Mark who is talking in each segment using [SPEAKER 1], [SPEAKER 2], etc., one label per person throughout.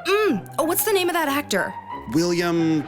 [SPEAKER 1] Oh, what's the name of that actor?
[SPEAKER 2] William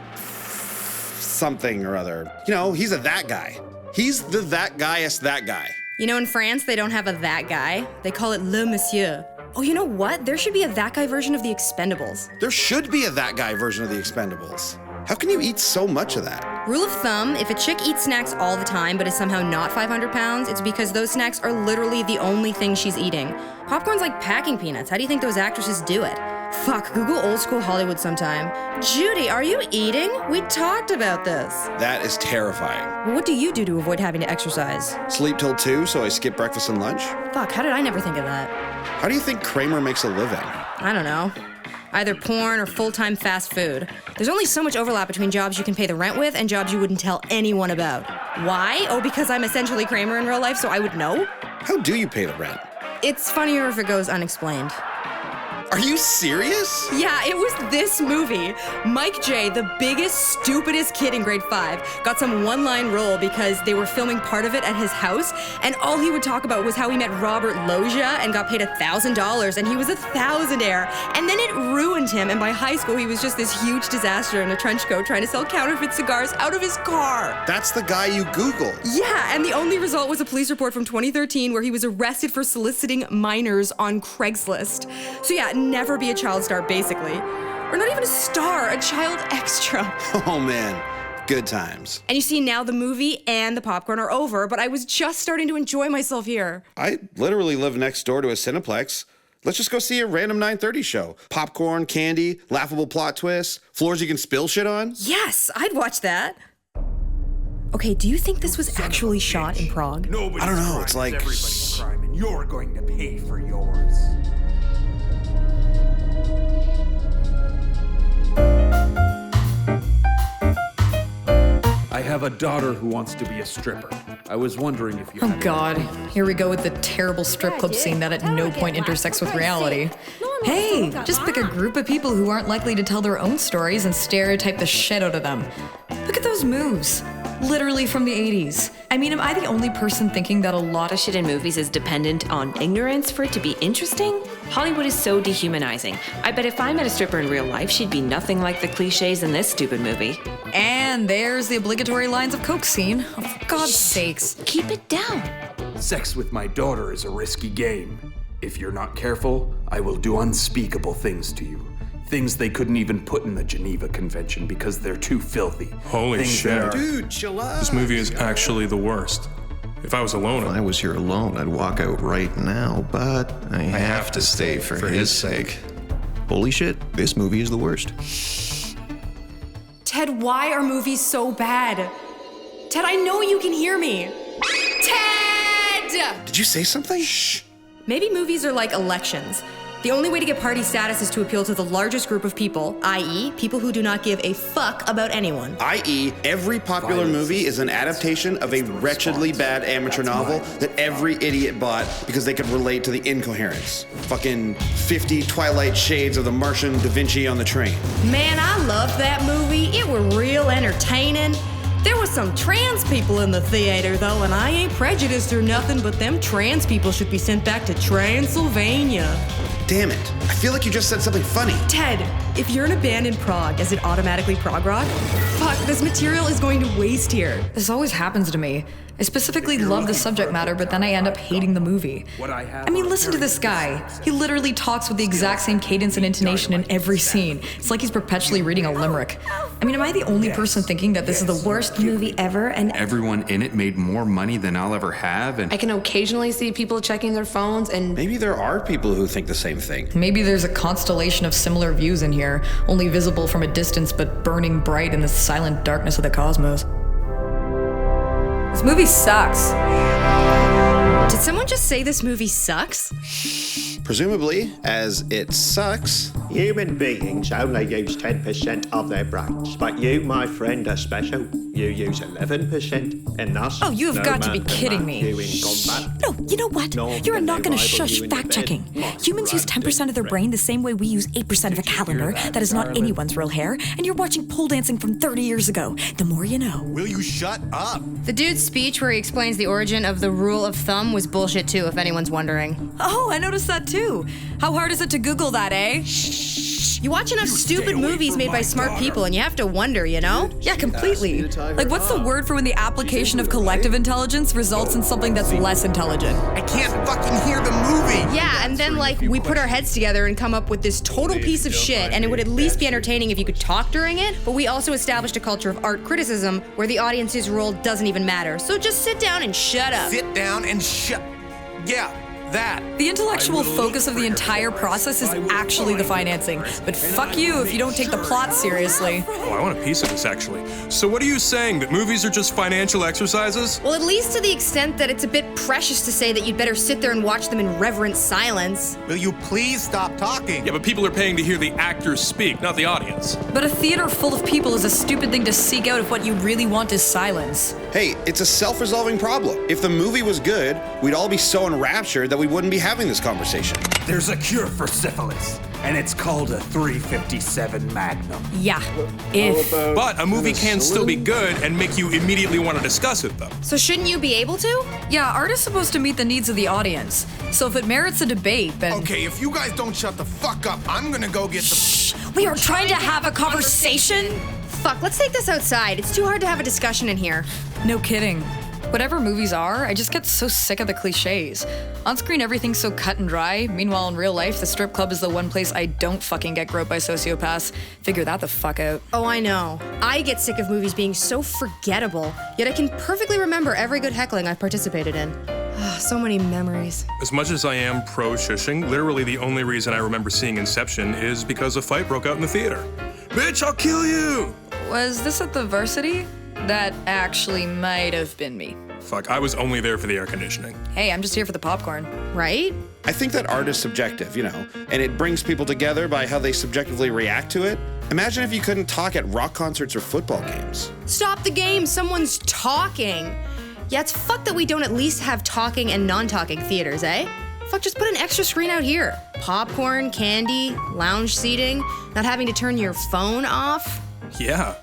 [SPEAKER 2] something or other. You know, he's a that guy. He's the that guyest that guy.
[SPEAKER 1] You know, in France, they don't have a that guy. They call it le monsieur. Oh, you know what? There should be a that guy version of the Expendables.
[SPEAKER 2] There should be a that guy version of the Expendables. How can you eat so much of that?
[SPEAKER 1] Rule of thumb, if a chick eats snacks all the time but is somehow not 500 pounds, it's because those snacks are literally the only thing she's eating. Popcorn's like packing peanuts. How do you think those actresses do it? Fuck, Google old school Hollywood sometime. Judy, are you eating? We talked about this.
[SPEAKER 2] That is terrifying.
[SPEAKER 1] What do you do to avoid having to exercise?
[SPEAKER 2] Sleep till 2, so I skip breakfast and lunch?
[SPEAKER 1] Fuck, how did I never think of that?
[SPEAKER 2] How do you think Kramer makes a living?
[SPEAKER 1] I don't know. Either porn or full-time fast food. There's only so much overlap between jobs you can pay the rent with and jobs you wouldn't tell anyone about. Why? Oh, because I'm essentially Kramer in real life, so I would know?
[SPEAKER 2] How do you pay the rent?
[SPEAKER 1] It's funnier if it goes unexplained.
[SPEAKER 2] Are you serious?
[SPEAKER 1] Yeah, it was this movie. Mike J, the biggest, stupidest kid in grade 5, got some one-line role because they were filming part of it at his house, and all he would talk about was how he met Robert Loggia and got paid $1,000, and he was a thousandaire. And then it ruined him, and by high school, he was just this huge disaster in a trench coat trying to sell counterfeit cigars out of his car.
[SPEAKER 2] That's the guy you Googled.
[SPEAKER 1] Yeah, and the only result was a police report from 2013 where he was arrested for soliciting minors on Craigslist. So yeah, never be a child star, basically. Or not even a star, a child extra.
[SPEAKER 2] Oh man, good times.
[SPEAKER 1] And you see, now the movie and the popcorn are over, but I was just starting to enjoy myself here.
[SPEAKER 2] I literally live next door to a Cineplex. Let's just go see a random 9:30 show. Popcorn, candy, laughable plot twists, floors you can spill shit on.
[SPEAKER 1] Yes, I'd watch that. Okay, do you think this was actually shot in Prague?
[SPEAKER 2] I don't know, it's like...
[SPEAKER 3] Everybody's crime, and you're going to pay for yours. I have a daughter who wants to be a stripper. I was wondering if you
[SPEAKER 4] Oh
[SPEAKER 3] had
[SPEAKER 4] god, here we go with the terrible strip club scene that at no point intersects with reality. Hey, just pick a group of people who aren't likely to tell their own stories and stereotype the shit out of them. Look at those moves. Literally from the 80s. I mean, am I the only person thinking that a lot of
[SPEAKER 5] Shit in movies is dependent on ignorance for it to be interesting? Hollywood is so dehumanizing. I bet if I met a stripper in real life, she'd be nothing like the cliches in this stupid movie.
[SPEAKER 4] And there's the obligatory lines of coke scene. Oh, for God's sakes.
[SPEAKER 5] Keep it down.
[SPEAKER 3] Sex with my daughter is a risky game. If you're not careful, I will do unspeakable things to you. Things they couldn't even put in the Geneva Convention because they're too filthy.
[SPEAKER 6] Holy
[SPEAKER 3] Things
[SPEAKER 6] shit.
[SPEAKER 3] that are-
[SPEAKER 2] Dude, chill out.
[SPEAKER 6] This movie is actually the worst. If I was alone,
[SPEAKER 7] If I was here alone, I'd walk out right now, but I have to stay for his sake. Holy shit, this movie is the worst.
[SPEAKER 1] Ted, why are movies so bad? Ted, I know you can hear me. Ted!
[SPEAKER 2] Did you say something? Shh.
[SPEAKER 1] Maybe movies are like elections. The only way to get party status is to appeal to the largest group of people, i.e., people who do not give a fuck about anyone.
[SPEAKER 2] I.e., every popular movie is an adaptation of a wretchedly bad amateur novel that every idiot bought because they could relate to the incoherence. Fucking 50 Twilight Shades of the Martian Da Vinci on the train.
[SPEAKER 1] Man, I loved that movie. It were real entertaining. There was some trans people in the theater, though, and I ain't prejudiced or nothing, but them trans people should be sent back to Transylvania.
[SPEAKER 2] Damn it. I feel like you just said something funny.
[SPEAKER 1] Ted, if you're in a band in Prague, is it automatically prog rock? Fuck, this material is going to waste here.
[SPEAKER 4] This always happens to me. I specifically love the subject matter, but then I end up hating the movie. I mean, listen to this guy. He literally talks with the exact same cadence and intonation in every scene. It's like he's perpetually reading a limerick. I mean, am I the only person thinking that this is the worst movie ever? And
[SPEAKER 8] everyone in it made more money than I'll ever have, and
[SPEAKER 9] I can occasionally see people checking their phones and
[SPEAKER 2] Maybe there are people who think the same thing.
[SPEAKER 4] maybe there's a constellation of similar views in here, only visible from a distance but burning bright in the silent darkness of the cosmos. This movie sucks.
[SPEAKER 1] Did someone just say this movie sucks?
[SPEAKER 2] Presumably, as it sucks.
[SPEAKER 10] Human beings only use 10% of their brains, but you, my friend, are special. You use 11%, and thus...
[SPEAKER 4] Oh, you have
[SPEAKER 10] no
[SPEAKER 4] got to be
[SPEAKER 10] man can
[SPEAKER 4] kidding
[SPEAKER 10] mark
[SPEAKER 4] me.
[SPEAKER 10] you in combat.
[SPEAKER 11] No, you know what?
[SPEAKER 10] Nor
[SPEAKER 11] You're
[SPEAKER 10] can
[SPEAKER 11] not
[SPEAKER 10] they
[SPEAKER 11] going to
[SPEAKER 10] rival
[SPEAKER 11] shush
[SPEAKER 10] you in the
[SPEAKER 11] fact-checking.
[SPEAKER 10] bed.
[SPEAKER 11] Humans use 10% of their brain the same way we use 8% of a calendar that is not anyone's real hair, and you're watching pole dancing from 30 years ago. The more you know.
[SPEAKER 12] Will you shut up?
[SPEAKER 1] The dude's speech where he explains the origin of the rule of thumb was bullshit too, if anyone's wondering.
[SPEAKER 4] Oh, I noticed that too. How hard is it to Google that, eh?
[SPEAKER 1] You watch enough stupid movies made by smart people and you have to wonder, you know?
[SPEAKER 4] Yeah, completely. Like, what's the word for when the application of collective intelligence results in something that's less intelligent?
[SPEAKER 12] I can't fucking hear the movie!
[SPEAKER 1] Yeah, and then, like, we put our heads together and come up with this total piece of shit, and it would at least be entertaining if you could talk during it, but we also established a culture of art criticism where the audience's role doesn't even matter. So just sit down and shut up.
[SPEAKER 12] Sit down and shut. Yeah, that.
[SPEAKER 4] The intellectual focus of the entire process is actually the financing. But fuck you if you don't take the plot seriously.
[SPEAKER 6] Oh, I want a piece of this, actually. So what are you saying, that movies are just financial exercises?
[SPEAKER 1] Well, at least to the extent that it's a bit precious to say that you'd better sit there and watch them in reverent silence.
[SPEAKER 12] Will you please stop talking?
[SPEAKER 6] Yeah, but people are paying to hear the actors speak, not the audience.
[SPEAKER 4] But a theater full of people is a stupid thing to seek out if what you really want is silence.
[SPEAKER 2] Hey, it's a self-resolving problem. If the movie was good, we'd all be so enraptured that we wouldn't be having this conversation.
[SPEAKER 3] There's a cure for syphilis, and it's called a 357 Magnum.
[SPEAKER 4] Yeah, if.
[SPEAKER 6] But a movie can still be good and make you immediately want to discuss it, though.
[SPEAKER 1] So shouldn't you be able to?
[SPEAKER 4] Yeah, art is supposed to meet the needs of the audience. So if it merits a debate, then.
[SPEAKER 12] Okay, if you guys don't shut the fuck up, I'm gonna go get the.
[SPEAKER 11] Shh! We are trying to have a conversation!
[SPEAKER 1] Fuck, let's take this outside. It's too hard to have a discussion in here.
[SPEAKER 4] No kidding. Whatever movies are, I just get so sick of the cliches. On screen, everything's so cut and dry. Meanwhile, in real life, the strip club is the one place I don't fucking get groped by sociopaths. Figure that the fuck out.
[SPEAKER 1] Oh, I know. I get sick of movies being so forgettable, yet I can perfectly remember every good heckling I've participated in. So many memories.
[SPEAKER 6] As much as I am pro-shushing, literally the only reason I remember seeing Inception is because a fight broke out in the theater. Bitch, I'll kill you!
[SPEAKER 4] Was this at the Varsity? That actually might have been me.
[SPEAKER 6] Fuck, I was only there for the air conditioning.
[SPEAKER 4] Hey, I'm just here for the popcorn.
[SPEAKER 1] Right?
[SPEAKER 2] I think that art is subjective, you know, and it brings people together by how they subjectively react to it. Imagine if you couldn't talk at rock concerts or football games.
[SPEAKER 1] Stop the game, someone's talking. Yeah, it's fucked that we don't at least have talking and non-talking theaters, eh? Fuck, just put an extra screen out here. Popcorn, candy, lounge seating, not having to turn your phone off.
[SPEAKER 6] Yeah,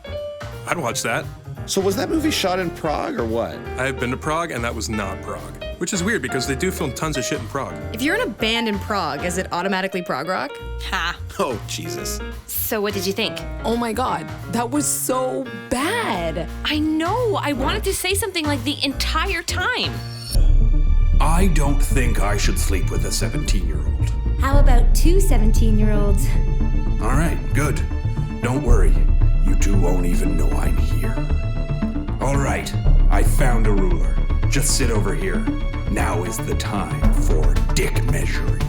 [SPEAKER 6] I'd watch that.
[SPEAKER 2] So was that movie shot in Prague or what?
[SPEAKER 6] I have been to Prague, and that was not Prague. Which is weird, because they do film tons of shit in Prague.
[SPEAKER 1] If you're in a band in Prague, is it automatically prog rock?
[SPEAKER 5] Ha.
[SPEAKER 2] Oh, Jesus.
[SPEAKER 5] So what did you think?
[SPEAKER 9] Oh my god, that was so bad.
[SPEAKER 5] I know, I wanted to say something like the entire time.
[SPEAKER 3] I don't think I should sleep with a 17-year-old.
[SPEAKER 13] How about 2 17-year-olds?
[SPEAKER 3] All right, good. Don't worry. You two won't even know I'm here. All right, I found a ruler. Just sit over here. Now is the time for dick measuring.